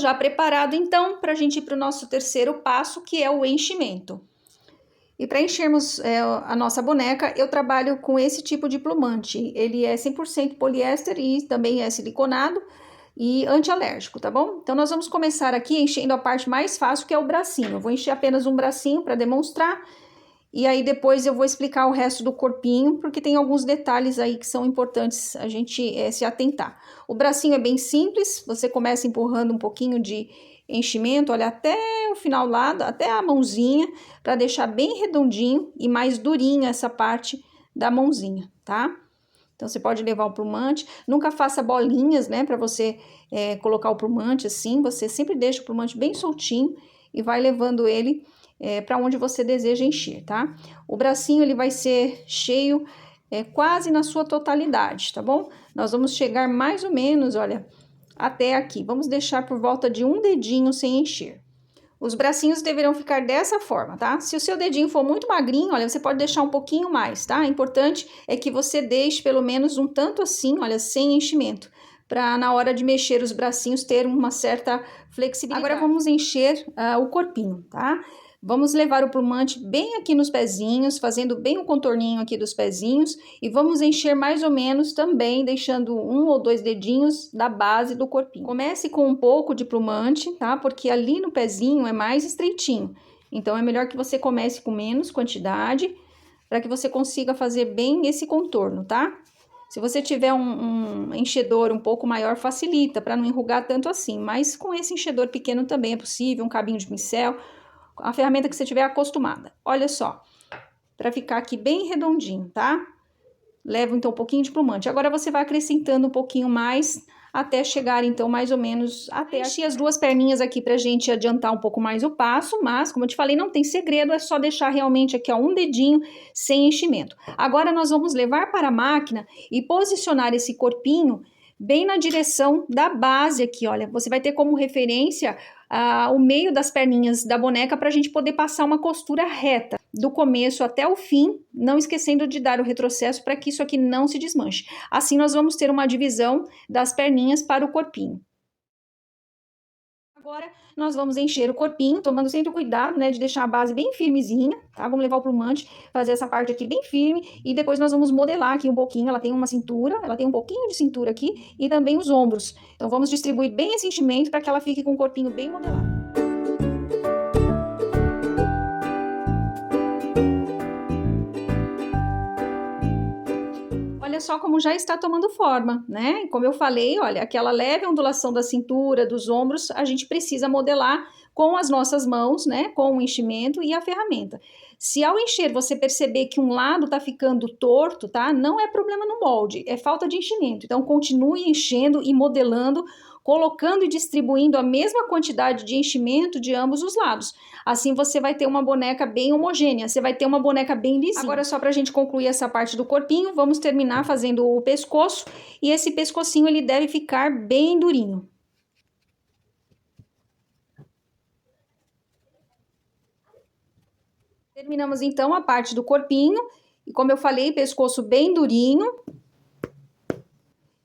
já preparado então para a gente ir para o nosso terceiro passo, que é o enchimento. E para enchermos a nossa boneca, eu trabalho com esse tipo de plumante. Ele é 100% poliéster e também é siliconado e antialérgico, tá bom? Então nós vamos começar aqui enchendo a parte mais fácil, que é o bracinho. Eu vou encher apenas um bracinho para demonstrar. E aí depois eu vou explicar o resto do corpinho, porque tem alguns detalhes aí que são importantes a gente se atentar. O bracinho é bem simples, você começa empurrando um pouquinho de enchimento, olha, até o final lá, até a mãozinha, para deixar bem redondinho e mais durinho essa parte da mãozinha, tá? Então você pode levar o plumante, nunca faça bolinhas, né, para você colocar o plumante assim, você sempre deixa o plumante bem soltinho e vai levando ele para onde você deseja encher, tá? O bracinho ele vai ser cheio quase na sua totalidade, tá bom? Nós vamos chegar mais ou menos, olha, até aqui. Vamos deixar por volta de um dedinho sem encher. Os bracinhos deverão ficar dessa forma, tá? Se o seu dedinho for muito magrinho, olha, você pode deixar um pouquinho mais, tá? O importante é que você deixe pelo menos um tanto assim, olha, sem enchimento, para na hora de mexer os bracinhos ter uma certa flexibilidade. Agora vamos encher o corpinho, tá? Vamos levar o plumante bem aqui nos pezinhos, fazendo bem o contorninho aqui dos pezinhos e vamos encher mais ou menos também, deixando um ou dois dedinhos da base do corpinho. Comece com um pouco de plumante, tá? Porque ali no pezinho é mais estreitinho. Então é melhor que você comece com menos quantidade, para que você consiga fazer bem esse contorno, tá? Se você tiver um enchedor um pouco maior, facilita, para não enrugar tanto assim. Mas com esse enchedor pequeno também é possível, um cabinho de pincel, a ferramenta que você tiver acostumada. Olha só, para ficar aqui bem redondinho, tá? Leva então um pouquinho de plumante. Agora você vai acrescentando um pouquinho mais até chegar então mais ou menos até aqui as duas perninhas aqui pra gente adiantar um pouco mais o passo, mas como eu te falei, não tem segredo, é só deixar realmente aqui ó, um dedinho sem enchimento. Agora nós vamos levar para a máquina e posicionar esse corpinho bem na direção da base aqui, olha, você vai ter como referência o meio das perninhas da boneca para a gente poder passar uma costura reta do começo até o fim, não esquecendo de dar o retrocesso para que isso aqui não se desmanche. Assim nós vamos ter uma divisão das perninhas para o corpinho. Agora, nós vamos encher o corpinho, tomando sempre o cuidado, né, de deixar a base bem firmezinha, tá? Vamos levar o plumante, fazer essa parte aqui bem firme, e depois nós vamos modelar aqui um pouquinho. Ela tem uma cintura, ela tem um pouquinho de cintura aqui, e também os ombros. Então, vamos distribuir bem esse enchimento para que ela fique com o corpinho bem modelado. Olha só como já está tomando forma, né? Como eu falei, olha, aquela leve ondulação da cintura, dos ombros, a gente precisa modelar com as nossas mãos, né? Com o enchimento e a ferramenta. Se ao encher você perceber que um lado tá ficando torto, tá? Não é problema no molde, é falta de enchimento. Então, continue enchendo e modelando, colocando e distribuindo a mesma quantidade de enchimento de ambos os lados. Assim você vai ter uma boneca bem homogênea, você vai ter uma boneca bem lisinha. Agora, só pra gente concluir essa parte do corpinho, vamos terminar fazendo o pescoço, e esse pescocinho ele deve ficar bem durinho. Terminamos então a parte do corpinho, e como eu falei, pescoço bem durinho.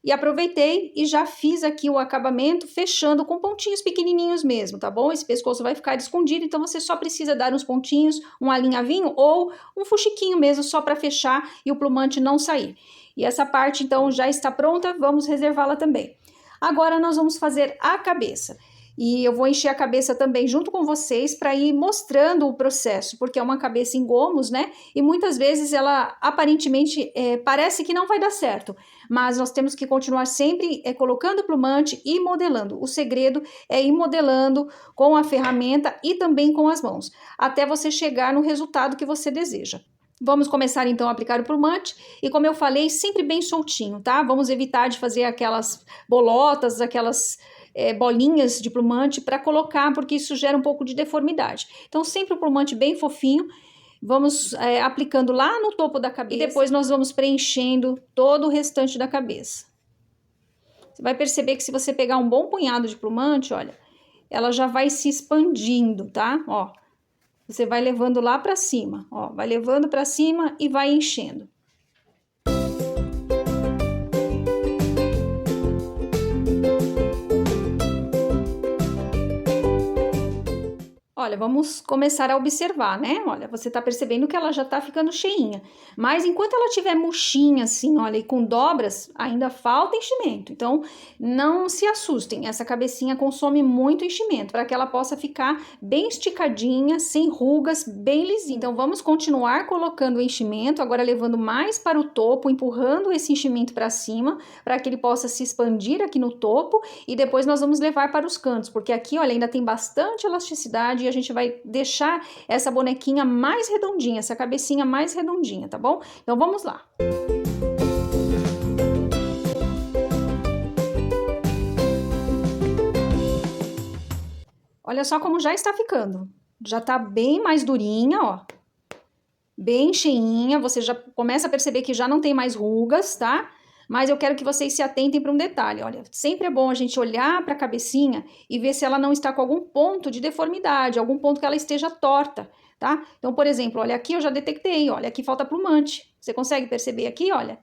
E aproveitei e já fiz aqui o acabamento fechando com pontinhos pequenininhos mesmo, tá bom? Esse pescoço vai ficar escondido, então você só precisa dar uns pontinhos, um alinhavinho ou um fuxiquinho mesmo só para fechar e o plumante não sair. E essa parte então já está pronta, vamos reservá-la também. Agora nós vamos fazer a cabeça. E eu vou encher a cabeça também junto com vocês para ir mostrando o processo, porque é uma cabeça em gomos, né? E muitas vezes ela aparentemente parece que não vai dar certo, mas nós temos que continuar sempre colocando plumante e modelando. O segredo é ir modelando com a ferramenta e também com as mãos, até você chegar no resultado que você deseja. Vamos começar então a aplicar o plumante e, como eu falei, sempre bem soltinho, tá? Vamos evitar de fazer aquelas bolotas, aquelas bolinhas de plumante para colocar, porque isso gera um pouco de deformidade. Então, sempre o plumante bem fofinho, vamos aplicando lá no topo da cabeça e depois nós vamos preenchendo todo o restante da cabeça. Você vai perceber que se você pegar um bom punhado de plumante, olha, ela já vai se expandindo, tá? Ó, você vai levando lá para cima, ó, vai levando para cima e vai enchendo. olha, vamos começar a observar, né? Olha, você tá percebendo que ela já tá ficando cheinha. Mas enquanto ela tiver murchinha assim, olha, e com dobras, ainda falta enchimento. Então, não se assustem. Essa cabecinha consome muito enchimento para que ela possa ficar bem esticadinha, sem rugas, bem lisinha. Então, vamos continuar colocando o enchimento, agora levando mais para o topo, empurrando esse enchimento para cima, para que ele possa se expandir aqui no topo, e depois nós vamos levar para os cantos, porque aqui, olha, ainda tem bastante elasticidade e a gente vai deixar essa bonequinha mais redondinha, essa cabecinha mais redondinha, tá bom? Então vamos lá. Olha só como já está ficando. Já tá bem mais durinha, ó. Bem cheinha, você já começa a perceber que já não tem mais rugas, tá? Mas eu quero que vocês se atentem para um detalhe, olha, sempre é bom a gente olhar para a cabecinha e ver se ela não está com algum ponto de deformidade, algum ponto que ela esteja torta, tá? Então, por exemplo, olha, aqui eu já detectei, olha, aqui falta plumante. Você consegue perceber aqui, olha,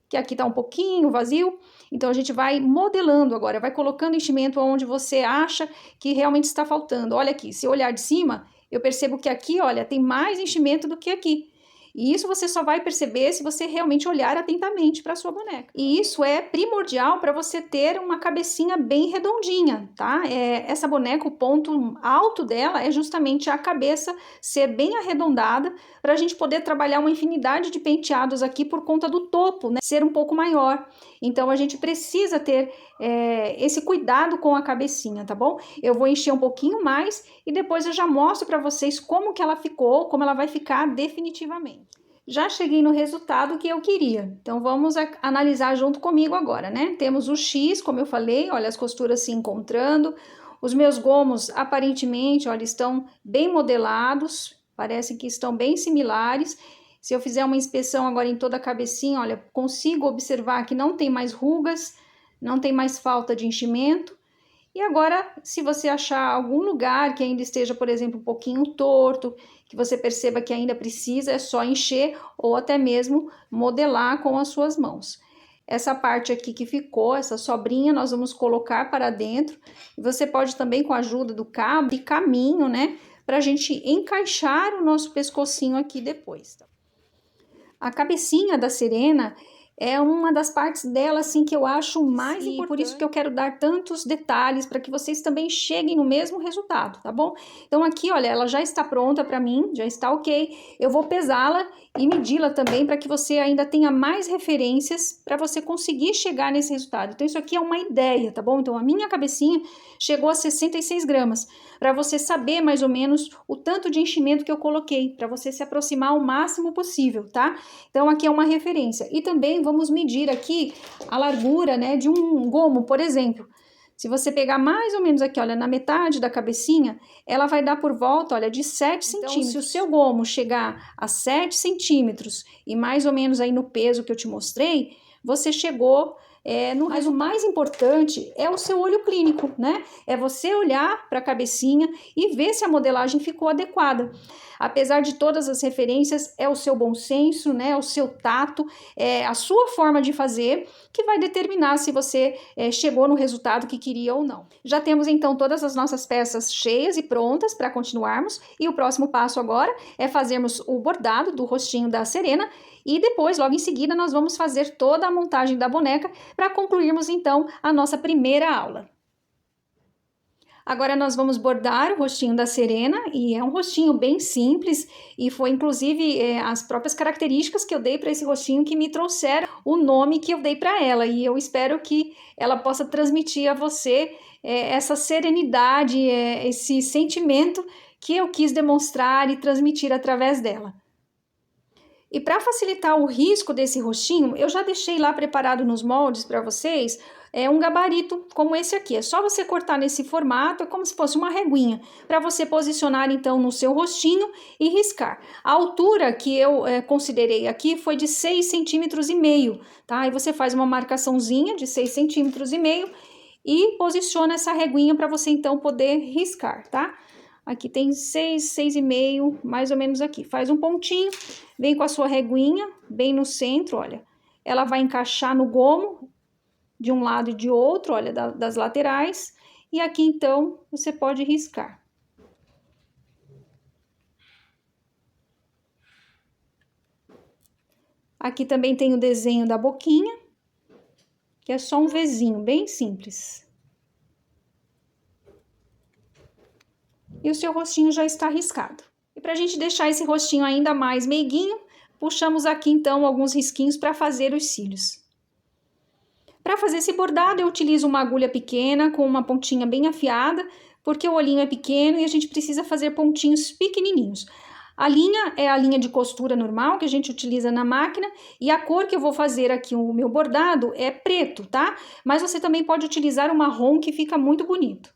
que aqui tá um pouquinho vazio? Então, a gente vai modelando agora, vai colocando enchimento onde você acha que realmente está faltando. Olha aqui, se eu olhar de cima, eu percebo que aqui, olha, tem mais enchimento do que aqui. E isso você só vai perceber se você realmente olhar atentamente para a sua boneca. E isso é primordial para você ter uma cabecinha bem redondinha, tá? Essa boneca, o ponto alto dela é justamente a cabeça ser bem arredondada, para a gente poder trabalhar uma infinidade de penteados aqui por conta do topo, né? Ser um pouco maior. Então, a gente precisa ter esse cuidado com a cabecinha, tá bom? Eu vou encher um pouquinho mais e depois eu já mostro para vocês como que ela ficou, como ela vai ficar definitivamente. Já cheguei no resultado que eu queria, então vamos analisar junto comigo agora, né? Temos o X, como eu falei, olha as costuras se encontrando, os meus gomos aparentemente, olha, estão bem modelados, parece que estão bem similares. Se eu fizer uma inspeção agora em toda a cabecinha, olha, consigo observar que não tem mais rugas, não tem mais falta de enchimento. E agora, se você achar algum lugar que ainda esteja, por exemplo, um pouquinho torto, que você perceba que ainda precisa, é só encher ou até mesmo modelar com as suas mãos. Essa parte aqui que ficou, essa sobrinha, nós vamos colocar para dentro. Você pode também, com a ajuda do cabo de caminho, né, para a gente encaixar o nosso pescocinho aqui depois. A cabecinha da Serena é uma das partes dela, assim, que eu acho mais importante. Por isso que eu quero dar tantos detalhes, para que vocês também cheguem no mesmo resultado, tá bom? Então, aqui, olha, ela já está pronta para mim, já está ok. Eu vou pesá-la e medi-la também, para que você ainda tenha mais referências, para você conseguir chegar nesse resultado. Então, isso aqui é uma ideia, tá bom? Então, a minha cabecinha chegou a 66 gramas, para você saber mais ou menos o tanto de enchimento que eu coloquei, para você se aproximar o máximo possível, tá? Então, aqui é uma referência. E também vamos medir aqui a largura, né, de um gomo, por exemplo. Se você pegar mais ou menos aqui, olha, na metade da cabecinha, ela vai dar por volta, olha, de 7 centímetros. Se o seu gomo chegar a 7 centímetros e mais ou menos aí no peso que eu te mostrei, você chegou mas o mais importante é o seu olho clínico, né? É você olhar para a cabecinha e ver se a modelagem ficou adequada. Apesar de todas as referências, é o seu bom senso, né? O seu tato, a sua forma de fazer que vai determinar se você chegou no resultado que queria ou não. Já temos então todas as nossas peças cheias e prontas para continuarmos, e o próximo passo agora é fazermos o bordado do rostinho da Serena, e depois, logo em seguida, nós vamos fazer toda a montagem da boneca para concluirmos então a nossa primeira aula. Agora nós vamos bordar o rostinho da Serena, e é um rostinho bem simples, e foi inclusive as próprias características que eu dei para esse rostinho que me trouxeram o nome que eu dei para ela, e eu espero que ela possa transmitir a você essa serenidade, esse sentimento que eu quis demonstrar e transmitir através dela. E para facilitar o risco desse rostinho, eu já deixei lá preparado nos moldes para vocês um gabarito como esse aqui. É só você cortar nesse formato, é como se fosse uma reguinha, para você posicionar então no seu rostinho e riscar. A altura que eu considerei aqui foi de 6,5 centímetros, tá? Aí você faz uma marcaçãozinha de 6,5 centímetros e posiciona essa reguinha para você então poder riscar, tá? Aqui tem 6,5, mais ou menos aqui. Faz um pontinho, vem com a sua reguinha, bem no centro, olha. Ela vai encaixar no gomo, de um lado e de outro, olha, das laterais. E aqui, então, você pode riscar. Aqui também tem o desenho da boquinha, que é só um Vzinho, bem simples. E o seu rostinho já está riscado. E para a gente deixar esse rostinho ainda mais meiguinho, puxamos aqui então alguns risquinhos para fazer os cílios. Para fazer esse bordado, eu utilizo uma agulha pequena com uma pontinha bem afiada, porque o olhinho é pequeno e a gente precisa fazer pontinhos pequenininhos. A linha é a linha de costura normal que a gente utiliza na máquina e a cor que eu vou fazer aqui o meu bordado é preto, tá? Mas você também pode utilizar o marrom que fica muito bonito.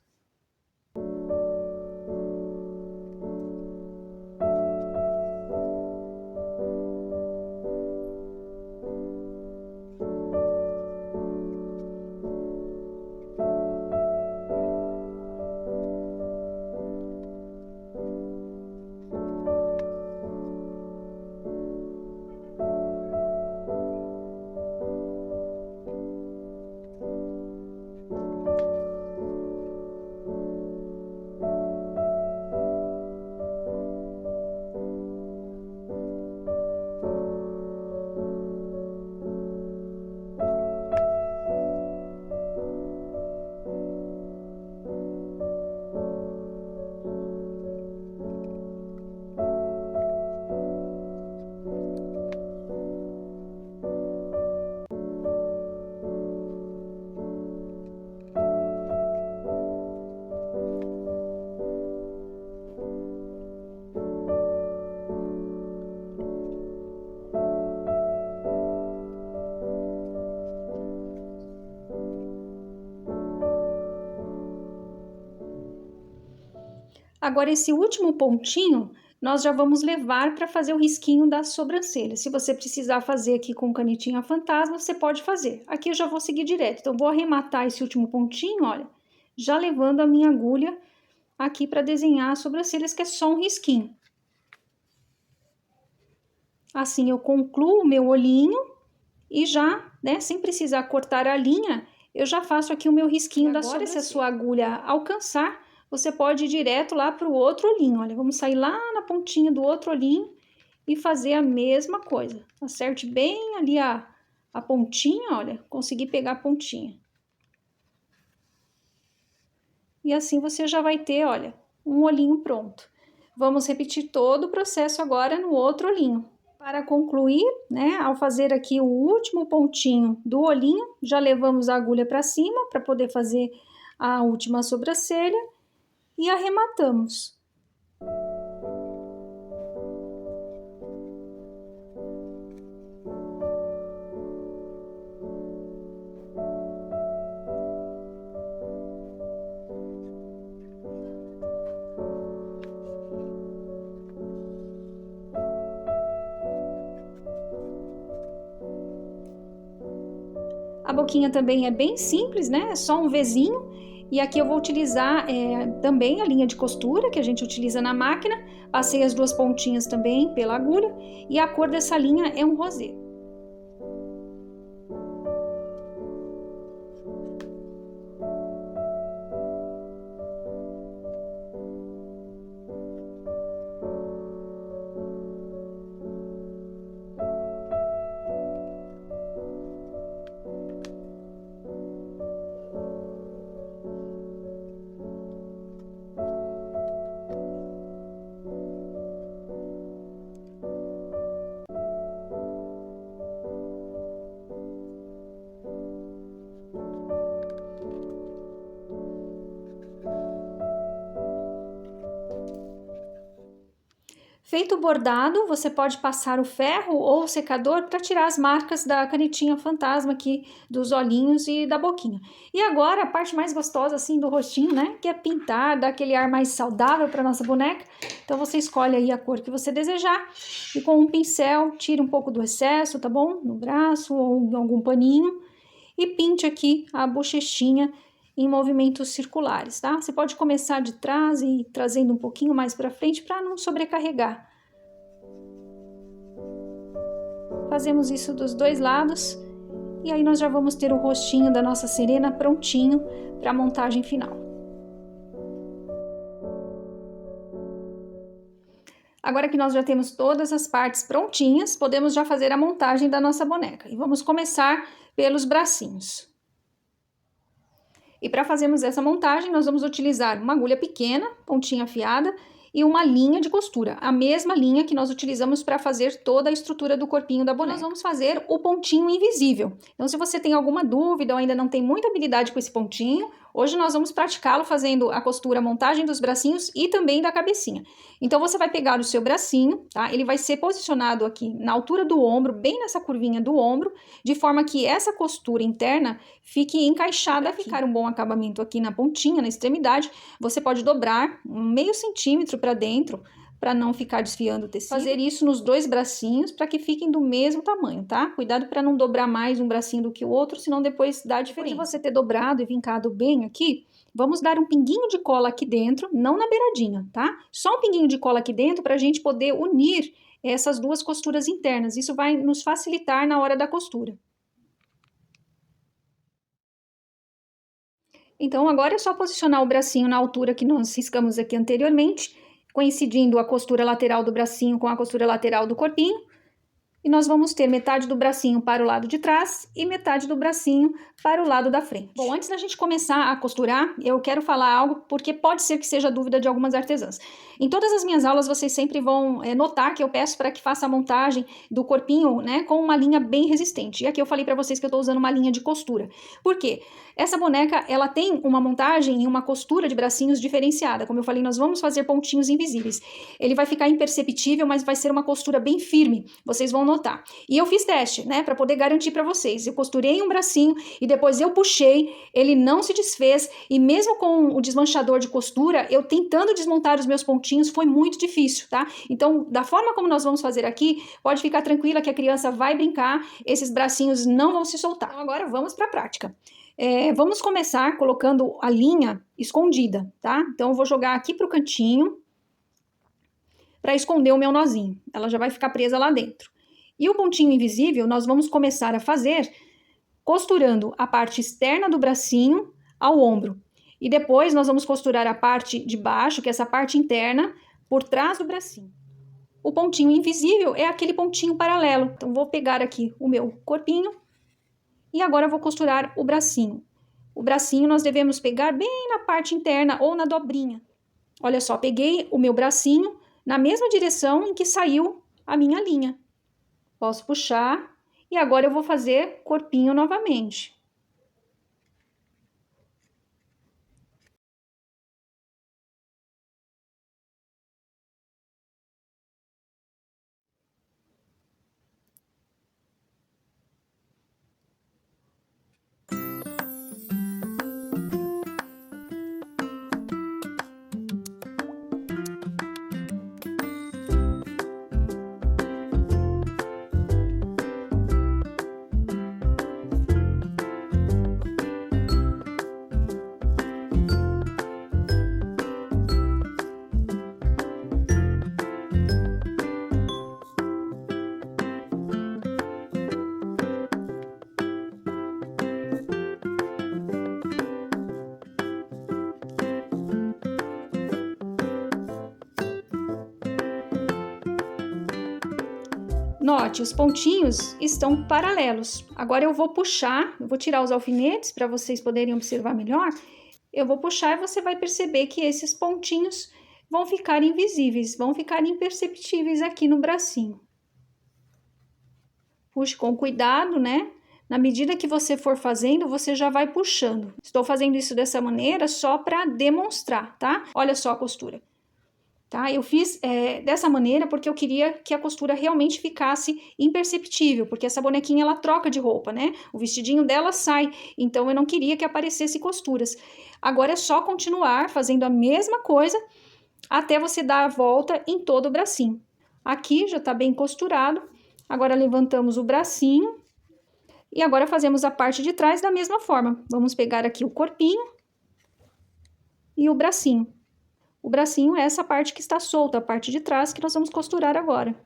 Agora, esse último pontinho, nós já vamos levar para fazer o risquinho da sobrancelha. Se você precisar fazer aqui com canetinha fantasma, você pode fazer. Aqui eu já vou seguir direto. Então, vou arrematar esse último pontinho, olha, já levando a minha agulha aqui para desenhar as sobrancelhas, que é só um risquinho. Assim, eu concluo o meu olhinho e já, né, sem precisar cortar a linha, eu já faço aqui o meu risquinho da sobrancelha. Se a sua agulha alcançar, você pode ir direto lá para o outro olhinho. Olha, vamos sair lá na pontinha do outro olhinho e fazer a mesma coisa. Acerte bem ali a pontinha, olha, consegui pegar a pontinha. E assim você já vai ter, olha, um olhinho pronto. Vamos repetir todo o processo agora no outro olhinho. Para concluir, né, ao fazer aqui o último pontinho do olhinho, já levamos a agulha para cima para poder fazer a última sobrancelha. E arrematamos. A boquinha também é bem simples, né? É só um Vzinho. E aqui eu vou utilizar também a linha de costura que a gente utiliza na máquina. Passei as duas pontinhas também pela agulha. E a cor dessa linha é um rosé. Feito o bordado, você pode passar o ferro ou o secador para tirar as marcas da canetinha fantasma aqui, dos olhinhos e da boquinha. E agora a parte mais gostosa assim do rostinho, né? Que é pintar, dar aquele ar mais saudável para nossa boneca. Então você escolhe aí a cor que você desejar e com um pincel tira um pouco do excesso, tá bom? No braço ou em algum paninho e pinte aqui a bochechinha em movimentos circulares, tá? Você pode começar de trás e ir trazendo um pouquinho mais para frente para não sobrecarregar. Fazemos isso dos dois lados e aí nós já vamos ter o rostinho da nossa sirena prontinho para a montagem final. Agora que nós já temos todas as partes prontinhas, podemos já fazer a montagem da nossa boneca. E vamos começar pelos bracinhos. E para fazermos essa montagem, nós vamos utilizar uma agulha pequena, pontinha afiada, e uma linha de costura, a mesma linha que nós utilizamos para fazer toda a estrutura do corpinho da boneca. Nós vamos fazer o pontinho invisível. Então, se você tem alguma dúvida ou ainda não tem muita habilidade com esse pontinho, hoje nós vamos praticá-lo fazendo a costura, a montagem dos bracinhos e também da cabecinha. Então, você vai pegar o seu bracinho, tá? Ele vai ser posicionado aqui na altura do ombro, bem nessa curvinha do ombro, de forma que essa costura interna fique encaixada aqui. Para ficar um bom acabamento aqui na pontinha, na extremidade, você pode dobrar meio centímetro para dentro, para não ficar desfiando o tecido. Fazer isso nos dois bracinhos para que fiquem do mesmo tamanho, tá? Cuidado para não dobrar mais um bracinho do que o outro, senão depois dá diferença. Depois de você ter dobrado e vincado bem aqui, vamos dar um pinguinho de cola aqui dentro, não na beiradinha, tá? Só um pinguinho de cola aqui dentro para a gente poder unir essas duas costuras internas. Isso vai nos facilitar na hora da costura. Então, agora é só posicionar o bracinho na altura que nós riscamos aqui anteriormente, coincidindo a costura lateral do bracinho com a costura lateral do corpinho. E nós vamos ter metade do bracinho para o lado de trás e metade do bracinho para o lado da frente. Bom, antes da gente começar a costurar, eu quero falar algo porque pode ser que seja dúvida de algumas artesãs. Em todas as minhas aulas, vocês sempre vão notar que eu peço para que faça a montagem do corpinho, né, com uma linha bem resistente. E aqui eu falei para vocês que eu estou usando uma linha de costura. Por quê? Essa boneca, ela tem uma montagem e uma costura de bracinhos diferenciada. Como eu falei, nós vamos fazer pontinhos invisíveis. Ele vai ficar imperceptível, mas vai ser uma costura bem firme. Vocês vão notar. E eu fiz teste, né, para poder garantir para vocês. Eu costurei um bracinho e depois eu puxei, ele não se desfez e mesmo com o desmanchador de costura, eu tentando desmontar os meus pontinhos foi muito difícil, tá? Então, da forma como nós vamos fazer aqui, pode ficar tranquila que a criança vai brincar, esses bracinhos não vão se soltar. Então, agora vamos para a prática. Vamos começar colocando a linha escondida, tá? Então, eu vou jogar aqui pro cantinho para esconder o meu nozinho. Ela já vai ficar presa lá dentro. E o pontinho invisível, nós vamos começar a fazer costurando a parte externa do bracinho ao ombro. E depois nós vamos costurar a parte de baixo, que é essa parte interna, por trás do bracinho. O pontinho invisível é aquele pontinho paralelo. Então, vou pegar aqui o meu corpinho e agora eu vou costurar o bracinho. O bracinho nós devemos pegar bem na parte interna ou na dobrinha. Olha só, peguei o meu bracinho na mesma direção em que saiu a minha linha. Posso puxar e agora eu vou fazer corpinho novamente. Note, os pontinhos estão paralelos. Agora eu vou puxar, eu vou tirar os alfinetes para vocês poderem observar melhor. Eu vou puxar e você vai perceber que esses pontinhos vão ficar invisíveis, vão ficar imperceptíveis aqui no bracinho. Puxe com cuidado, né? Na medida que você for fazendo, você já vai puxando. Estou fazendo isso dessa maneira só para demonstrar, tá? Olha só a costura. Tá? Eu fiz dessa maneira porque eu queria que a costura realmente ficasse imperceptível, porque essa bonequinha ela troca de roupa, né? O vestidinho dela sai, então eu não queria que aparecesse costuras. Agora é só continuar fazendo a mesma coisa até você dar a volta em todo o bracinho. Aqui já tá bem costurado, agora levantamos o bracinho e agora fazemos a parte de trás da mesma forma. Vamos pegar aqui o corpinho e o bracinho. O bracinho é essa parte que está solta, a parte de trás que nós vamos costurar agora.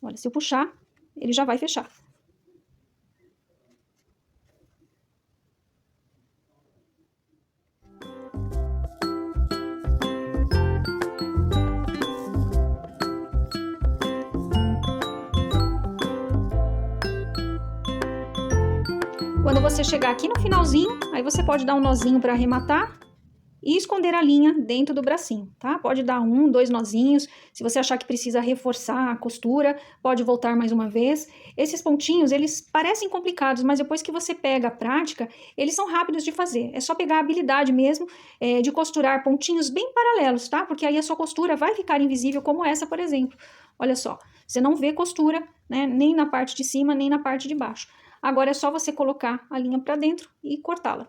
Olha, se eu puxar, ele já vai fechar. Quando você chegar aqui no finalzinho, aí você pode dar um nozinho para arrematar e esconder a linha dentro do bracinho, tá? Pode dar 1, 2 nozinhos. Se você achar que precisa reforçar a costura, pode voltar mais uma vez. Esses pontinhos, eles parecem complicados, mas depois que você pega a prática, eles são rápidos de fazer. É só pegar a habilidade mesmo de costurar pontinhos bem paralelos, tá? Porque aí a sua costura vai ficar invisível, como essa, por exemplo. Olha só, você não vê costura, né? Nem na parte de cima, nem na parte de baixo. Agora é só você colocar a linha para dentro e cortá-la.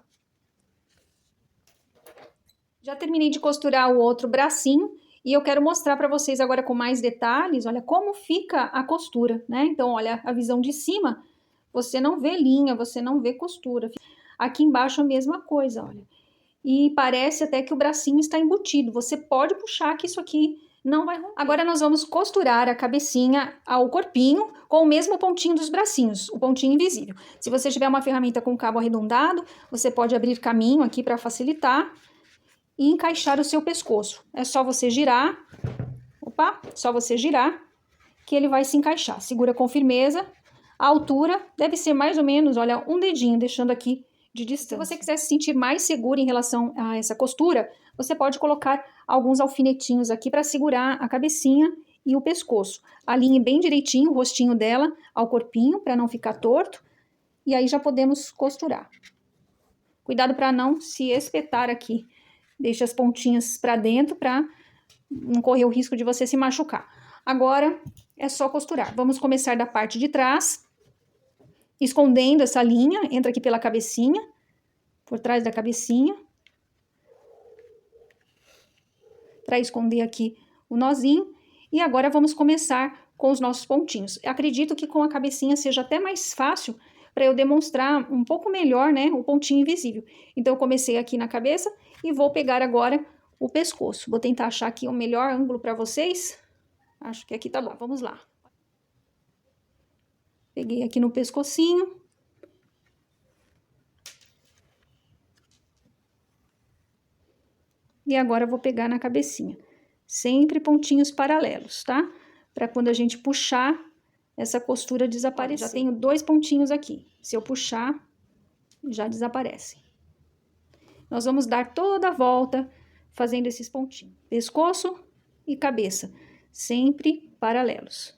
Já terminei de costurar o outro bracinho e eu quero mostrar para vocês agora com mais detalhes, olha, como fica a costura, né? Então, olha, a visão de cima, você não vê linha, você não vê costura. Aqui embaixo a mesma coisa, olha. E parece até que o bracinho está embutido. Você pode puxar que isso aqui não vai romper. Agora nós vamos costurar a cabecinha ao corpinho com o mesmo pontinho dos bracinhos, o pontinho invisível. Se você tiver uma ferramenta com cabo arredondado, você pode abrir caminho aqui para facilitar e encaixar o seu pescoço. É só você girar, só você girar que ele vai se encaixar. Segura com firmeza. A altura deve ser mais ou menos, olha, um dedinho, deixando aqui de distância. Se você quiser se sentir mais seguro em relação a essa costura, você pode colocar alguns alfinetinhos aqui para segurar a cabecinha e o pescoço. Alinhe bem direitinho o rostinho dela ao corpinho, para não ficar torto. E aí já podemos costurar. Cuidado para não se espetar aqui. Deixe as pontinhas para dentro para não correr o risco de você se machucar. Agora é só costurar. Vamos começar da parte de trás, escondendo essa linha. Entra aqui pela cabecinha, por trás da cabecinha, para esconder aqui o nozinho. E agora vamos começar com os nossos pontinhos. Eu acredito que com a cabecinha seja até mais fácil para eu demonstrar um pouco melhor, né, o pontinho invisível. Então, eu comecei aqui na cabeça e vou pegar agora o pescoço. Vou tentar achar aqui o melhor ângulo para vocês. Acho que aqui tá bom, vamos lá. Peguei aqui no pescocinho. E agora eu vou pegar na cabecinha. Sempre pontinhos paralelos, tá? Para quando a gente puxar, essa costura desaparecer. Já tenho 2 pontinhos aqui. Se eu puxar, já desaparece. Nós vamos dar toda a volta fazendo esses pontinhos. Pescoço e cabeça, sempre paralelos.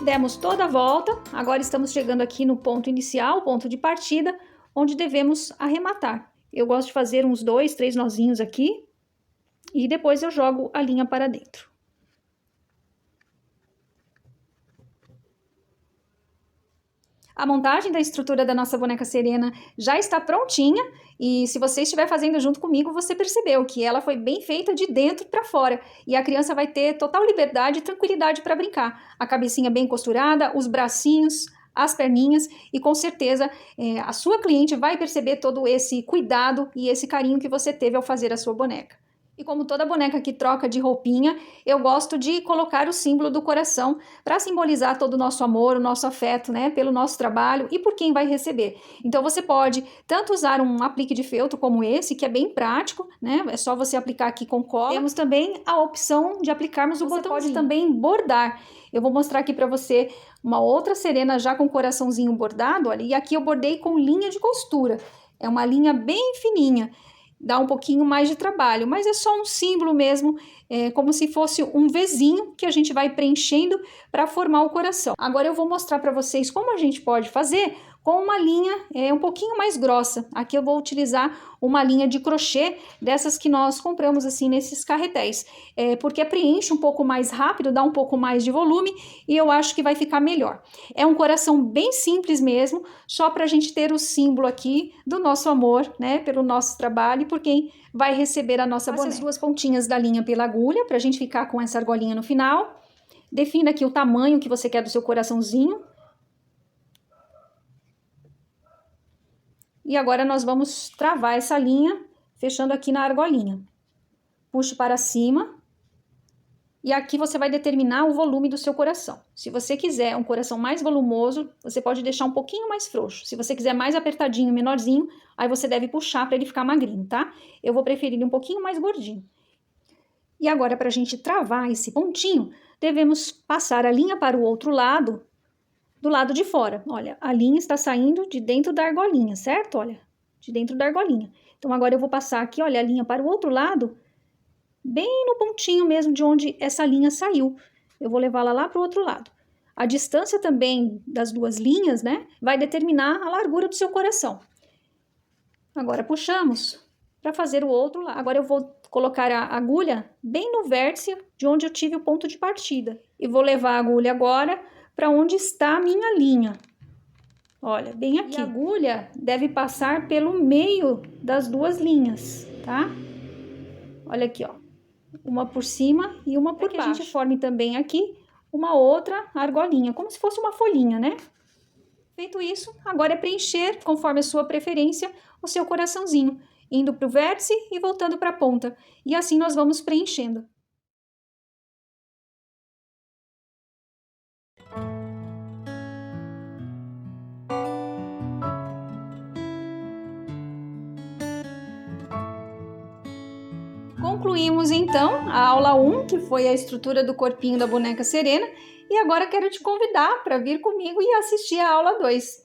Demos toda a volta, agora estamos chegando aqui no ponto inicial, ponto de partida, onde devemos arrematar. Eu gosto de fazer uns 2, 3 nozinhos aqui e depois eu jogo a linha para dentro. A montagem da estrutura da nossa boneca Serena já está prontinha e se você estiver fazendo junto comigo, você percebeu que ela foi bem feita de dentro para fora e a criança vai ter total liberdade e tranquilidade para brincar. A cabecinha bem costurada, os bracinhos, as perninhas e com certeza a sua cliente vai perceber todo esse cuidado e esse carinho que você teve ao fazer a sua boneca. E como toda boneca que troca de roupinha, eu gosto de colocar o símbolo do coração para simbolizar todo o nosso amor, o nosso afeto, né, pelo nosso trabalho e por quem vai receber. Então você pode tanto usar um aplique de feltro como esse, que é bem prático, né, é só você aplicar aqui com cola. Temos também a opção de aplicarmos o botãozinho. Você pode também bordar. Eu vou mostrar aqui para você uma outra Serena já com coraçãozinho bordado, olha, e aqui eu bordei com linha de costura. É uma linha bem fininha. dá um pouquinho mais de trabalho, mas é só um símbolo mesmo, como se fosse um Vzinho que a gente vai preenchendo para formar o coração. Agora eu vou mostrar para vocês como a gente pode fazer com uma linha um pouquinho mais grossa. Aqui eu vou utilizar uma linha de crochê, dessas que nós compramos assim nesses carretéis, porque preenche um pouco mais rápido, dá um pouco mais de volume e eu acho que vai ficar melhor. É um coração bem simples mesmo, só para a gente ter o símbolo aqui do nosso amor, né, pelo nosso trabalho e por quem vai receber a nossa boneca. Passe as duas pontinhas da linha pela agulha, para a gente ficar com essa argolinha no final. Defina aqui o tamanho que você quer do seu coraçãozinho. E agora nós vamos travar essa linha, fechando aqui na argolinha. Puxe para cima. E aqui você vai determinar o volume do seu coração. Se você quiser um coração mais volumoso, você pode deixar um pouquinho mais frouxo. Se você quiser mais apertadinho, menorzinho, aí você deve puxar para ele ficar magrinho, tá? Eu vou preferir ele um pouquinho mais gordinho. E agora, para a gente travar esse pontinho, devemos passar a linha para o outro lado, do lado de fora. Olha, a linha está saindo de dentro da argolinha, certo? Olha, de dentro da argolinha. Então, agora eu vou passar aqui, olha, a linha para o outro lado, bem no pontinho mesmo de onde essa linha saiu. Eu vou levá-la lá para o outro lado. A distância também das duas linhas, né, vai determinar a largura do seu coração. Agora, puxamos para fazer o outro lado. Agora eu vou colocar a agulha bem no vértice de onde eu tive o ponto de partida. E vou levar a agulha agora para onde está a minha linha. Olha, bem aqui. E a agulha deve passar pelo meio das duas linhas, tá? Olha aqui, ó. Uma por cima e uma por baixo. Que a gente forme também aqui uma outra argolinha, como se fosse uma folhinha, né? Feito isso, agora é preencher, conforme a sua preferência, o seu coraçãozinho, indo para o vértice e voltando para a ponta. E assim nós vamos preenchendo. Concluímos então a aula 1, que foi a estrutura do corpinho da boneca Serena, e agora quero te convidar para vir comigo e assistir a aula 2.